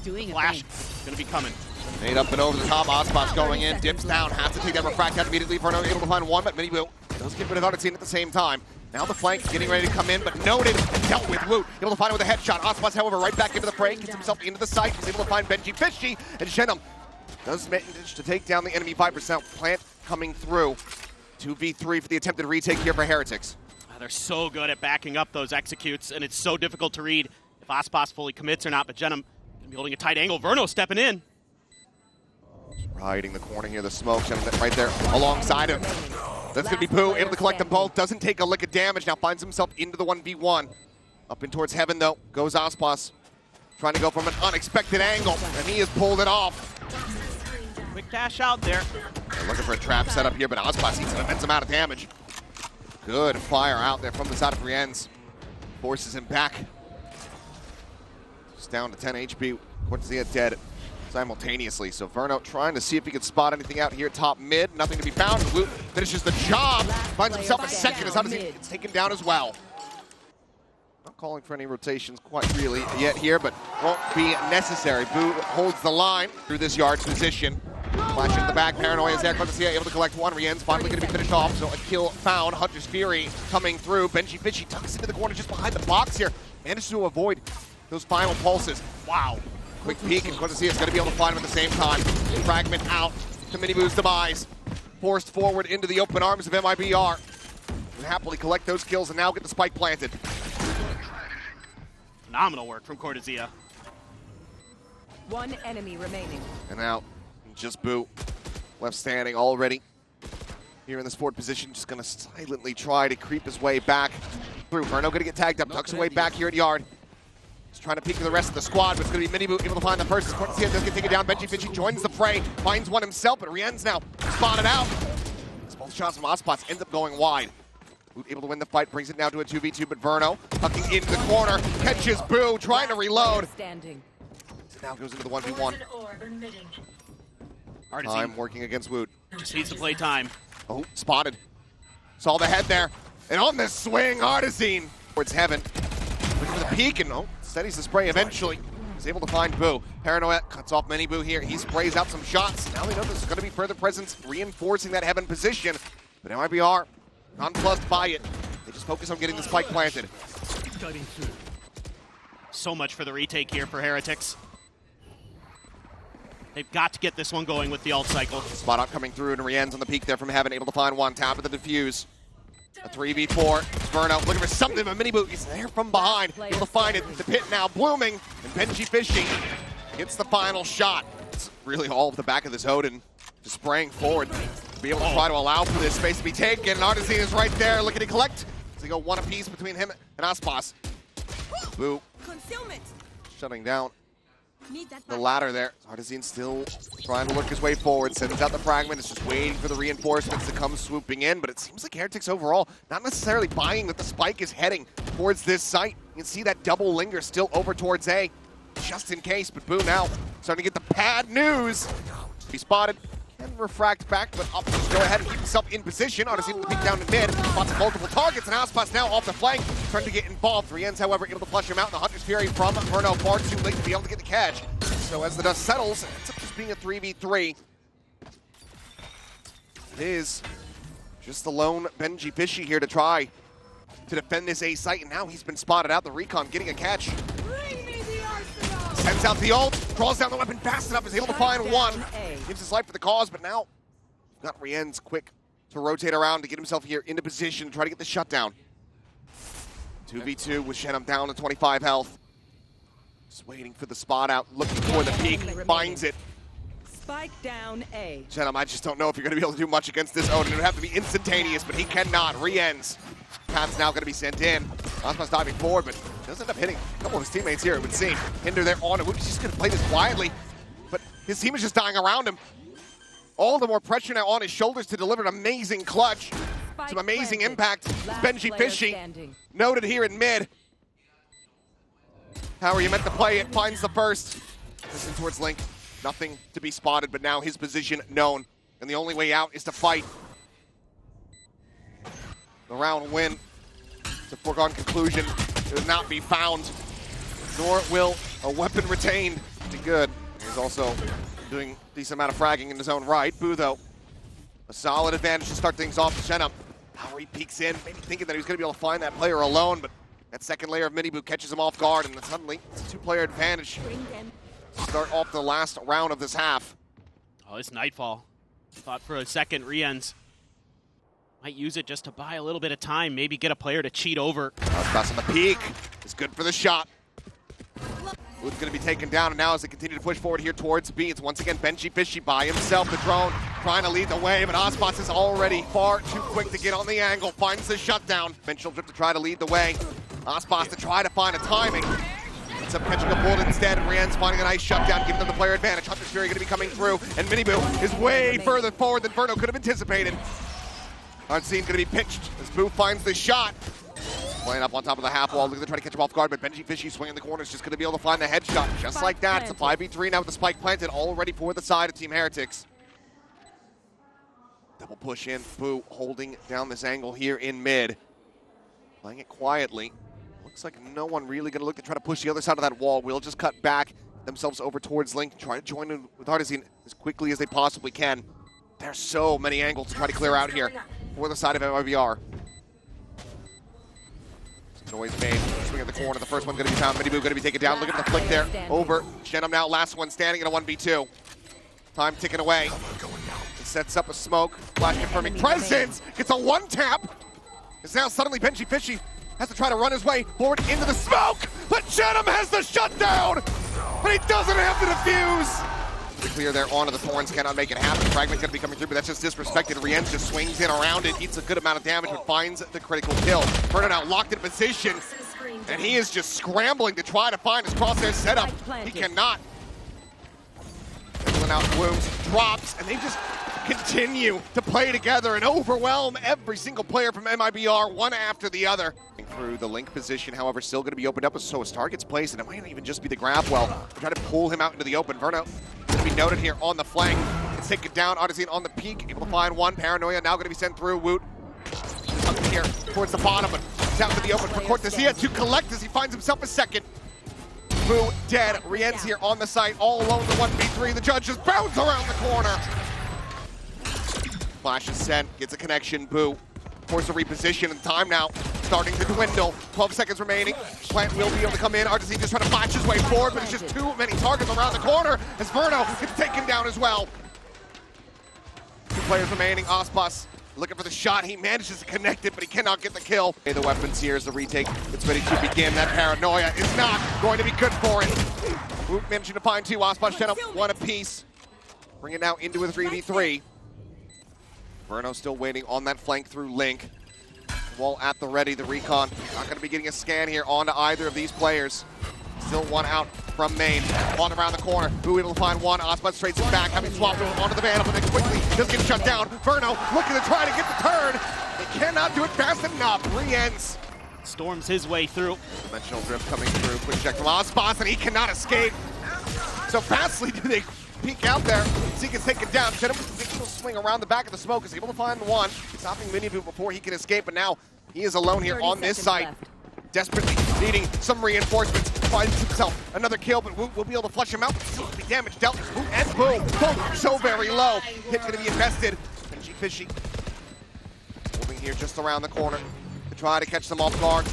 doing Flash gonna be coming. Made up and over the top, Ozpot's going in, dips down, has to take that refract out immediately. Verno able to find one, but MIBR does get rid of Heretics at the same time. Now the flank getting ready to come in, but noted and dealt with Woot. Able to find it with a headshot. Ozpot's, however, right back into the fray, gets himself into the site. He's able to find Benji Fishy, and Shenum does manage to take down the enemy 5%. Plant coming through. 2v3 for the attempted retake here for Heretics. They're so good at backing up those executes, and it's so difficult to read if Ozpot fully commits or not, but Shenum gonna be holding a tight angle. Verno stepping in. Riding the corner here, the smoke, Shenum right there alongside him. That's gonna be Pooh, able to collect them both, doesn't take a lick of damage, now finds himself into the 1v1. Up in towards heaven though, goes Ozpot, trying to go from an unexpected angle, and he has pulled it off. Quick dash out there. They're looking for a trap setup here, but Ozpot eats an immense amount of damage. Good fire out there from the side of Rienz. Forces him back. Just down to 10 HP. Cortezia dead simultaneously. So Verno trying to see if he can spot anything out here top mid. Nothing to be found. Woot finishes the job. Finds himself a second as Odyssey gets taken down as well. Not calling for any rotations quite really yet here, but won't be necessary. Boo holds the line through this yard's position. Flash in the back, Paranoia is there. Cortezia able to collect one. Rienz finally going to be finished off, so a kill found. Hunter's Fury coming through. Benji Fishy tucks into the corner just behind the box here. Manages to avoid those final pulses. Wow. Quick peek, and Cortezia is going to be able to find him at the same time. Fragment out to MIBR's demise. Forced forward into the open arms of MIBR. And happily collect those kills and now get the spike planted. Phenomenal work from Cortezia. One enemy remaining. And now, just Boo, left standing already. Here in this forward position, just gonna silently try to creep his way back through. Verno gonna get tagged up, tucks away back here at yard. He's trying to peek the rest of the squad, but it's gonna be MIBR able to find the first. Cortezia does get taken down. Benji Fishy joins the fray, finds one himself, but Rienz now spotted out. Both shots from Ozpot ends up going wide. Woot able to win the fight, brings it now to a 2v2, but Verno tucking into the corner, catches Boo, trying to reload. Now goes into the 1v1. Time working against Woot. Just needs to play time. Oh, spotted. Saw the head there. And on the swing, Artisine towards heaven. Looking for the peek and steadies the spray eventually. He's able to find Boo. Paranoia cuts off MIBR here. He sprays out some shots. Now we know there's going to be further presence reinforcing that heaven position. But MIBR, nonplussed by it. They just focus on getting the spike planted. So much for the retake here for Heretics. They've got to get this one going with the ult cycle. Spot up coming through, and Rienz on the peak there from heaven, able to find one. Tap of the defuse. A 3v4. Verno looking for something, but MIBR is there from behind. Able to find it. The pit now blooming, and Benji Fishy gets the final shot. It's really all of the back of this Odin just spraying forward to be able to try to allow for this space to be taken. Artisine is right there looking to collect. So they go one apiece between him and Ozpot. Boo. Shutting down the ladder there. Artisine still trying to work his way forward, sends out the fragment, is just waiting for the reinforcements to come swooping in, but it seems like Heretics overall not necessarily buying that the spike is heading towards this site. You can see that double linger still over towards A, just in case, but Boo now starting to get the bad news. He spotted, can refract back, but up, go ahead and keep himself in position. Artisine to peek down to mid, spots multiple targets, and Ozpot's now off the flank, trying to get involved. Rienz, however, able to flush him out, and the Hunter's Fury from Verno far too late to be able to get the catch. So as the dust settles, it ends up just being a 3v3. It is just the lone Benji Fishy here to try to defend this A site, and now he's been spotted out. The recon getting a catch. Sends out the ult, draws down the weapon fast enough, is able to find one. Gives his life for the cause, but now got Rienz quick to rotate around to get himself here into position to try to get the shutdown. 2v2 with Shenum down to 25 health. Just waiting for the spot out, looking for the peak, finds it. Spike down A. Shenum, I just don't know if you're going to be able to do much against this Odin. It would have to be instantaneous, but he cannot. Rienz. Path's now going to be sent in. Ozpot's diving forward, but does end up hitting a couple of his teammates here, it would seem. Hinder there on it. He's just going to play this quietly, but his team is just dying around him. All the more pressure now on his shoulders to deliver an amazing clutch. Some amazing impact. Benji Fishy noted here in mid. How are you meant to play it? Finds the first. Listen towards Link. Nothing to be spotted, but now his position known. And the only way out is to fight. The round win. It's a foregone conclusion. It will not be found, nor will a weapon retained. pretty good. He's also doing a decent amount of fragging in his own right. Boo, though, a solid advantage to start things off. Shenum, how he peeks in, maybe thinking that he was going to be able to find that player alone, but that second layer of mini-boot catches him off guard, and then suddenly it's a two-player advantage. Start off the last round of this half. Oh, it's Nightfall. Thought for a second Riens might use it just to buy a little bit of time, maybe get a player to cheat over. Cross on the peak is good for the shot. Wood's going to be taken down, and now as they continue to push forward here towards B, it's once again Benji Fishy by himself. The drone trying to lead the way, but Ospas is already far too quick to get on the angle. Finds the shutdown. Benchel Drip to try to lead the way. Ospas to try to find a timing. It's a catching a bullet instead, and Rien's finding a nice shutdown, giving them the player advantage. Hunter's Fury going to be coming through, and Miniboo is way further forward than Verno could have anticipated. Unseen going to be pitched as Boo finds the shot. Playing up on top of the half wall, looking to try to catch him off guard, but Benji Fishy swinging the corners, just going to be able to find the headshot. Just like that, it's a 5v3 now with the spike planted, all ready for the side of Team Heretics. Double push in, Boo holding down this angle here in mid. Playing it quietly. Looks like no one really going to look to try to push the other side of that wall. We'll just cut back themselves over towards Link, try to join in with Artisan as quickly as they possibly can. There's so many angles to try to clear out here for the side of MIBR. Noise made, swing at the corner. The first one going to be found. Miniboo going to be taken down. Look at the flick there. Over. Shenum now, last one standing in a 1v2. Time ticking away. It sets up a smoke. Flash confirming presence. Gets a one tap. It's now suddenly Benji Fishy has to try to run his way forward into the smoke. But Shenum has the shutdown. But he doesn't have the defuse. Clear there onto the Thorns, cannot make it happen. Fragment's going to be coming through, but that's just disrespected. Riens just swings in around it, eats a good amount of damage, but finds the critical kill. Verno now locked in position, and he is just scrambling to try to find his crosshair setup. He cannot. Pulling out Blooms, drops, and they just continue to play together and overwhelm every single player from MIBR, one after the other. Through the Link position, however, still going to be opened up, so his target's placed, and it might not even just be the grab well. We're trying to pull him out into the open. Verno going to be noted here on the flank. Let's take it down. Odyssey on the peak, able to find one. Paranoia now going to be sent through. Woot up here towards the bottom, but down to the open for Cortesia to collect as he finds himself a second. Boo dead. Riens here on the site, all alone. The 1v3. The judge just bounds around the corner. Flash is sent, gets a connection. Boo forced to reposition, and time now starting to dwindle. 12 seconds remaining. Plant will be able to come in. Artisan just trying to flash his way forward, but it's just too many targets around the corner as Verno gets taken down as well. 2 players remaining. Ospas looking for the shot. He manages to connect it, but he cannot get the kill. The weapons here as the retake gets ready to begin. That Paranoia is not going to be good for it. Woot managing to find 2. Ospas Shenum, 1 apiece. Bring it now into a 3v3. Verno still waiting on that flank through Link. Wall at the ready, the recon. Not going to be getting a scan here onto either of these players. Still one out from main. On around the corner. Who able to find one? Ospas trades it back, having swapped him onto the Vandal, but then quickly does get shut down. Verno looking to try to get the turn. They cannot do it fast enough. Riens storms his way through. Dimensional drift coming through. Quick check from Ospas, and he cannot escape. So fastly do they peek out there. Zeke is taken down. Shenum with the digital swing around the back of the smoke is able to find one. Stopping Miniboo before he can escape, but now he is alone here on this site. Desperately needing some reinforcements. Finds himself another kill, but Woot will be able to flush him out. Still be damage dealt. Woot and Boom, both so very low. Hit's going to be invested. Benji Fishy moving here just around the corner to try to catch them off guard.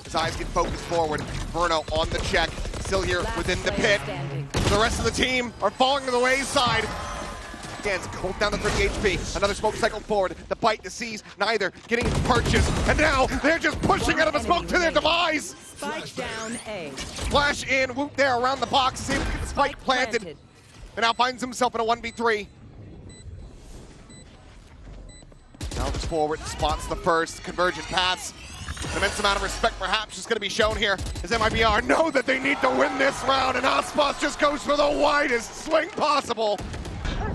His eyes get focused forward. Verno on the check, still here within the pit. The rest of the team are falling to the wayside. Again, both down to 30 HP. Another smoke cycle forward. The bite to seize, neither getting purchased. And now they're just pushing out of the smoke to their demise. Spike down A. Flash in, Woot there around the box, see if he gets the spike planted. And now finds himself in a 1v3. Now just forward, spots the first, convergent paths. An immense amount of respect perhaps is going to be shown here as MIBR know that they need to win this round, and Ospas just goes for the widest swing possible.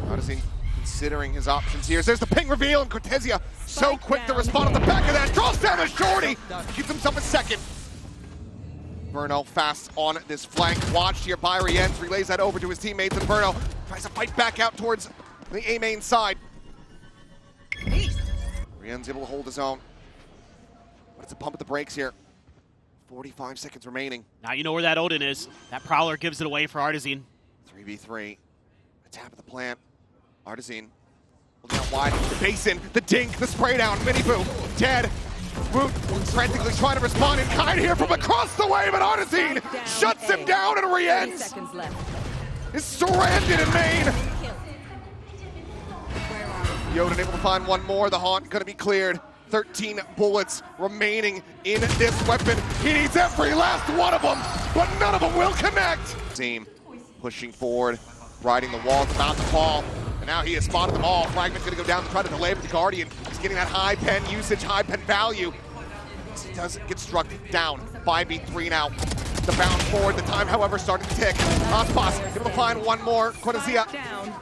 Odyssey considering his options here. There's the ping reveal, and Cortesia so quick to respond on the back of that. Draws down the shorty, keeps himself a second. Verno fast on this flank, watched here by Riens, relays that over to his teammates, and Verno tries to fight back out towards the A main side. Riens able to hold his own. But it's a pump at the brakes here. 45 seconds remaining. Now you know where that Odin is. That Prowler gives it away for Artisan. 3v3. A tap of the plant. Artizine. Looking out wide. The basin. The dink. The spray down. Miniboo. Dead. Woot frantically trying to respond in kind here from across the way, but Artizine shuts him down, and Rienz is stranded in main. Yoden able to find one more. The haunt going to be cleared. 13 bullets remaining in this weapon. He needs every last one of them, but none of them will connect. Team pushing forward, riding the walls, about to fall. And now he has spotted them all. Fragment's going to go down to try to delay, but the Guardian is getting that high pen usage, high pen value. He doesn't get struck down. 5v3 now. The bound forward, the time, however, starting to tick. Aspas able to find one more. Cortezia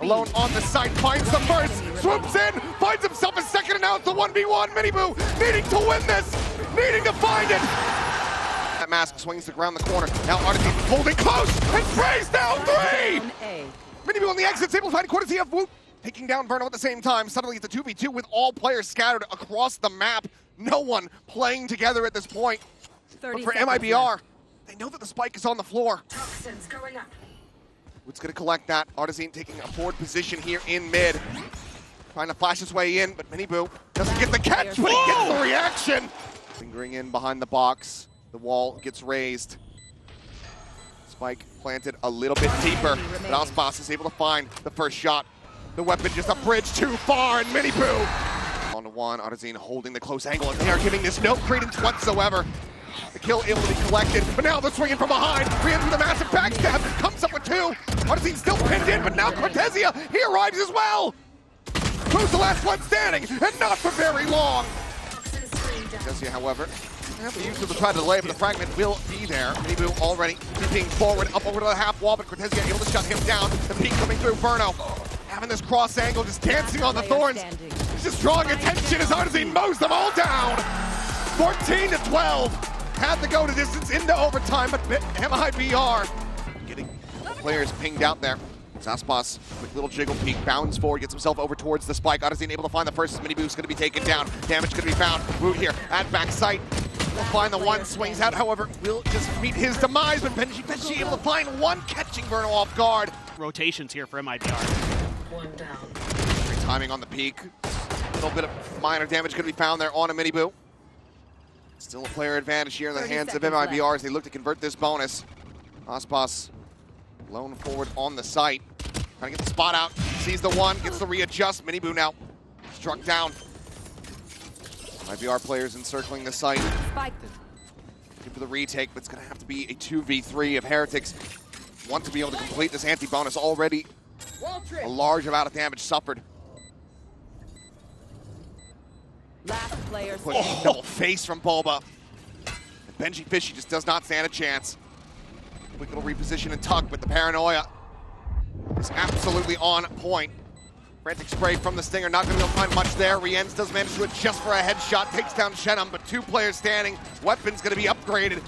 alone on the side, finds the first, swoops in, finds himself a second, and now it's the 1v1. Miniboo needing to win this, needing to find it. That mask swings around the corner. Now Artizine holding close and sprays down 3! Miniboo on the exit, able to find Cortezia. Whoop, taking down Verno at the same time. Suddenly it's a 2v2 with all players scattered across the map. No one playing together at this point. But for MIBR, they know that the spike is on the floor. Toxins going up. Wood's going to collect that. Artizine taking a forward position here in mid. Trying to flash his way in, but Miniboo doesn't get the catch, but he gets the reaction. Lingering in behind the box. The wall gets raised. Spike planted a little bit deeper, but Aspas is able to find the first shot. The weapon just a bridge too far, and Miniboo. 1-1, Artizine holding the close angle, and they are giving this no credence whatsoever. The kill able to be collected, but now they're swinging from behind. Rienz with a massive backstab, comes up with 2. Artizine still pinned in, but now Cortezia, he arrives as well. Who's the last one standing? And not for very long. Cortezia, however, have the use of the try to delay, but the fragment will be there. Miniboo already leaping forward, up over to the half wall, but Cortezia able to shut him down. The peek coming through, Verno having this cross angle, just dancing on the thorns. He's just drawing attention as Artizine mows them all down. 14-12. Had to go to distance into overtime, but MIBR getting players pinged out there. Aspas, quick little jiggle peek, bounds forward, gets himself over towards the spike. Artizine able to find the first. Miniboo's going to be taken down. Damage going to be found. Woot here at backside. Will find the one, swings out, however, will just meet his demise, but Benji able to find one, catching Verno off guard. Rotations here for MIBR. One down. Great timing on the peak. A little bit of minor damage going to be found there on a Miniboo. Still a player advantage here in the hands of MIBR as they look to convert this bonus. Aspas blown forward on the site. Trying to get the spot out. Sees the one, gets the readjust. Miniboo now struck down. MIBR players encircling the site. Good for the retake, but it's going to have to be a 2v3 of Heretics. Want to be able to complete this anti-bonus. Already a large amount of damage suffered. Last player Double face from Boba. And Benji Fishy just does not stand a chance. Quick little reposition and tuck, but the paranoia is absolutely on point. Frantic spray from the Stinger, not going to be able to find much there. Rienz does manage to adjust for a headshot, takes down Shenum, but 2 players standing. Weapon's going to be upgraded.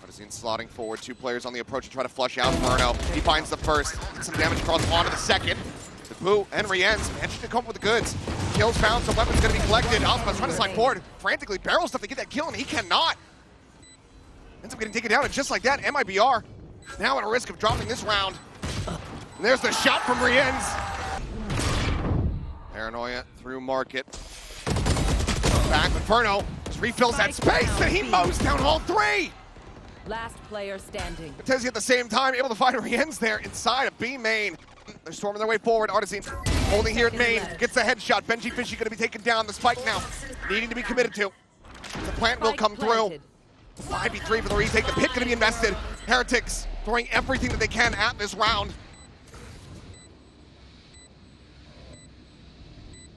Artizine slotting forward, 2 players on the approach to try to flush out Verno. He finds the first, gets some damage across onto the second. The Boo and Rienz managed to come up with the goods. Kills found, so weapons going to be collected. Aspas trying to slide forward, frantically barrel stuff to get that kill, and he cannot. Ends up getting taken down, and just like that, MIBR now at a risk of dropping this round. And there's the shot from Rienz. Paranoia through market. Back with Verno. Just refills that space, and he mows down all 3. Last player standing. Cortezia at the same time, able to find Rienz there inside of B main. They're storming their way forward. Artizine holding here at main. Gets the headshot. Benji Fishy going to be taken down. The spike now needing to be committed to. The plant will come through. 5v3 for the retake. The pit going to be invested. Heretics throwing everything that they can at this round.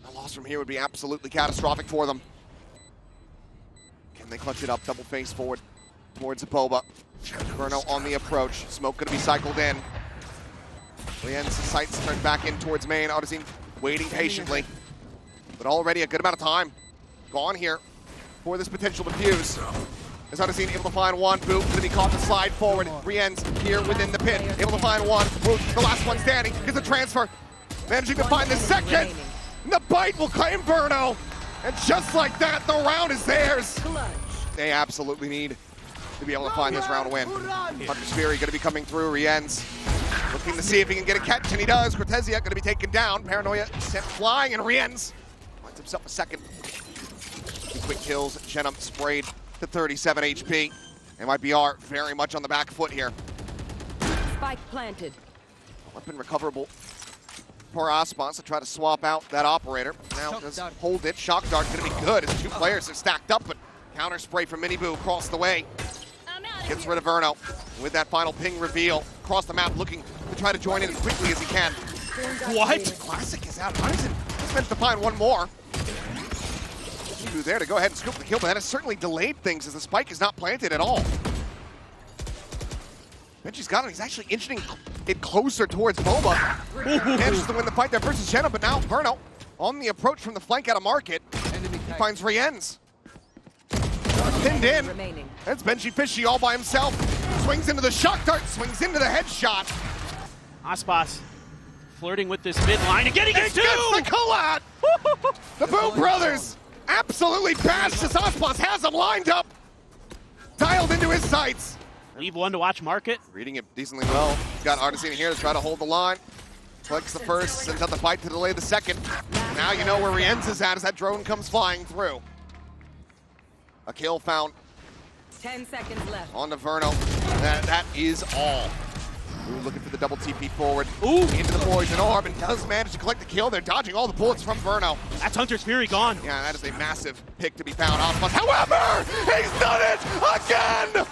A loss from here would be absolutely catastrophic for them. Can they clutch it up? Double face forward towards Boba. Verno on the approach. Smoke going to be cycled in. Rienz's sights turned back in towards main. Artizine waiting patiently. But already a good amount of time gone here for this potential defuse. As Artizine able to find one. Boot going to be caught to slide forward. Rienz here within the pit. Able to find one. Boot, the last one standing. Gets a transfer. Managing to find the second. And the bite will claim Verno. And just like that, the round is theirs. They absolutely need to be able to find this round win. Hunter's Fury going to be coming through. Rienz looking to see if he can get a catch, and he does. Cortezia going to be taken down. Paranoia sent flying, and Rienz finds himself a second. 2 quick kills. Jenum sprayed to 37 HP. MIBR very much on the back foot here. Spike planted. Weapon recoverable for Aspas to try to swap out that operator. Now does hold it. Shock Dart going to be good as 2 players are stacked up, but counter spray from Miniboo across the way. Gets rid of Verno with that final ping reveal. Across the map looking to try to join in as quickly as he can. What? Classic is out. He's meant to find one more. Miniboo there to go ahead and scoop the kill, but that has certainly delayed things as the spike is not planted at all. Benji's got it. He's actually inching it closer towards Boba. Manages to win the fight there versus Jenna, but now Verno on the approach from the flank out of market. He finds Rienz. Pinned in. Remaining. That's Benji Fishy all by himself. Swings into the shock dart, swings into the headshot. Aspas flirting with this mid line and getting it too! Gets the collab! The Boom Brothers absolutely bashed as Aspas has him lined up. Dialed into his sights. Leave one to watch market. Reading it decently well. He's got Artisan here to try to hold the line. Flicks the first, sends out the fight to delay the second. Now you know where Rienz is at as that drone comes flying through. A kill found 10 seconds left. on to Verno. That is all. Ooh, looking for the double TP forward. Ooh. Into the poison orb and does manage to collect the kill. They're dodging all the bullets from Verno. That's Hunter's Fury gone. Yeah, that is a massive pick to be found. Aspas, however, he's done it again!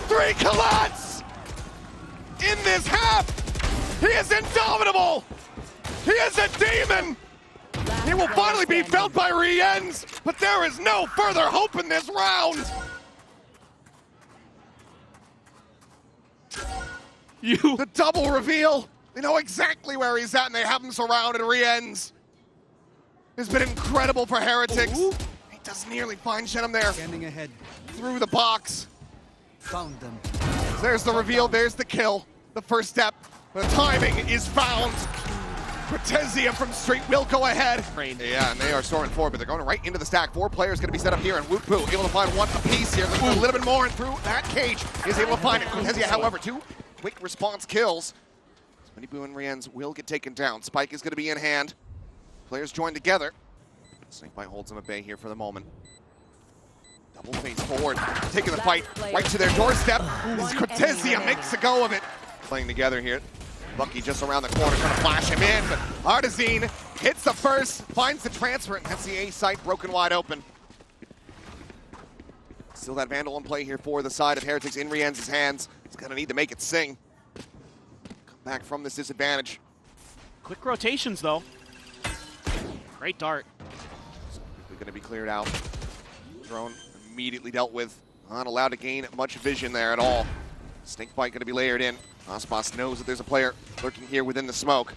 3 collats in this half. He is indomitable. He is a demon. He will finally be felt by Rienz, but there is no further hope in this round. The double reveal. They know exactly where he's at, and they have him surrounded. Rienz has been incredible for Heretics. Ooh. He does nearly find Shenum there. Standing ahead. Through the box. Found them. There's the reveal, there's the kill. The first step. The timing is found. Cortezia from Street will go ahead. Yeah, and they are storming forward, but they're going right into the stack. 4 players going to be set up here, and Woot Poo able to find one apiece here. A little bit more, and through that cage is able to find it. Cortezia, however, 2 quick response kills. Miniboo and Rienz will get taken down. Spike is going to be in hand. Players join together. Snakebite holds them at bay here for the moment. Double face forward, taking the fight right to their doorstep. Cortezia makes a go of it. Playing together here. Bucky just around the corner trying to flash him in, but Artisan hits the first, finds the transfer, and that's the A site broken wide open. Still that Vandal in play here for the side of Heretics in Rienz's hands. He's gonna need to make it sing. Come back from this disadvantage. Quick rotations though. Great dart. We're gonna be cleared out. Drone immediately dealt with. Not allowed to gain much vision there at all. Snakebite gonna be layered in. Aspas knows that there's a player lurking here within the smoke.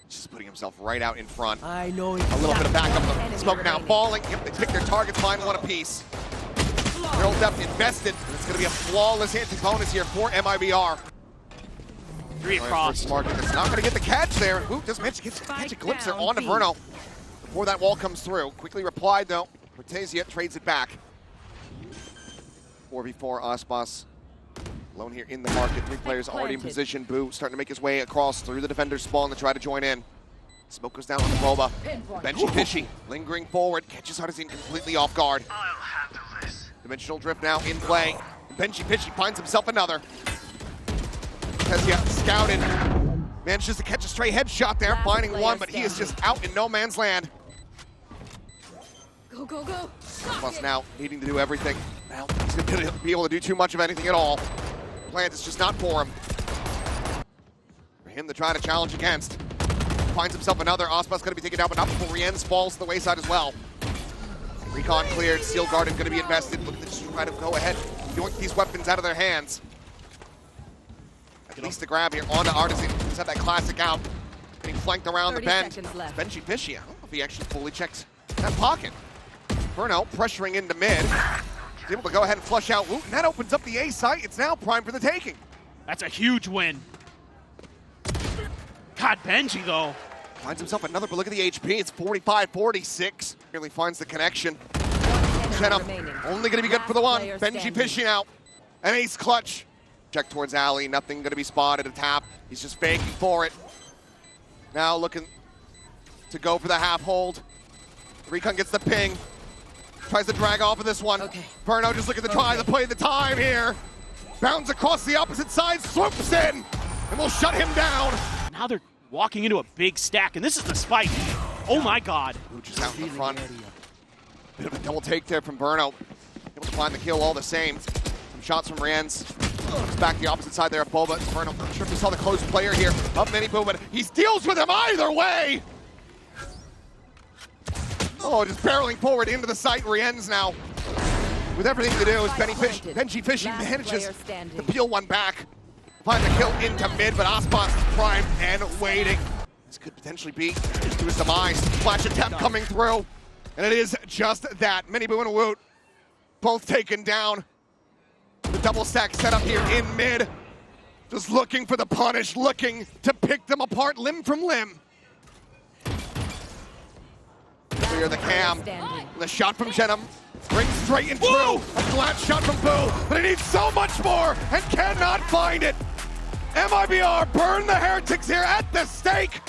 Just putting himself right out in front. I know it. A little bit of backup. The smoke now falling. Yep, they pick their targets, find one apiece. Neural depth invested. And it's going to be a flawless anti-bonus here for MIBR. 3 across. It's not going to get the catch there. Ooh, just managed to catch a glimpse there onto Verno before that wall comes through. Quickly replied though. Cortezia trades it back. 4v4 Aspas. Alone here in the market. 3 players already in position. Boo starting to make his way across through the defender's spawn to try to join in. Smoke goes down on the Boba. Benji Fishy lingering forward. Catches Artisan completely off guard. I'll handle this. Dimensional drift now in play. Benji Fishy finds himself another. Cortezia scouted. Manages to catch a stray headshot there, finding one, but he is just out in no man's land. Go, go, go. Plus now needing to do everything. Now he's going to be able to do too much of anything at all. Plant is just not for him. For him to try to challenge against. Finds himself another. Aspas going to be taken down, but not before Rienz falls to the wayside as well. Recon cleared. Steel Garden going to be invested. Look at this, try to go ahead. Yoink these weapons out of their hands. At least the grab here onto Artisan. He's had that classic out. Getting flanked around the bend. Benji Fishy. I don't know if he actually fully checks that pocket. Verno pressuring into mid. He's able to go ahead and flush out Woot, and that opens up the A site. It's now prime for the taking. That's a huge win. God, Benji though. Finds himself another, but look at the HP. It's 45-46. Nearly finds the connection. Jenna, remaining. only going to be good Last for the one. player Benji standing. fishing out. An ace clutch. Check towards Alley, nothing going to be spotted. A tap, he's just faking for it. Now looking to go for the half hold. Recon gets the ping. Tries to drag off of this one. Okay. Verno just looking to try to play the time here. Bounds across the opposite side, swoops in, and will shut him down. Now they're walking into a big stack, and this is the spike. Oh my god. Just out in the front. Bit of a double take there from Verno. Able to find the kill all the same. Some shots from Rienz. Back the opposite side there of Boba. Verno, not sure if we saw the close player here of MIBR, but he deals with him either way. Oh, just barreling forward into the site. Rienz now with everything to do is Benji fishing Last manages player standing. to peel one back. Find the kill into mid, but Aspas is primed and waiting. This could potentially be to his demise. Flash attempt coming through. And it is just that. MIBR and Woot both taken down. The double stack set up here in mid. Just looking for the punish, looking to pick them apart limb from limb. Clear the cam. Standing. The shot from Jenum rings straight and true. A flat shot from Boo, but he needs so much more and cannot find it. MIBR burn the Heretics here at the stake.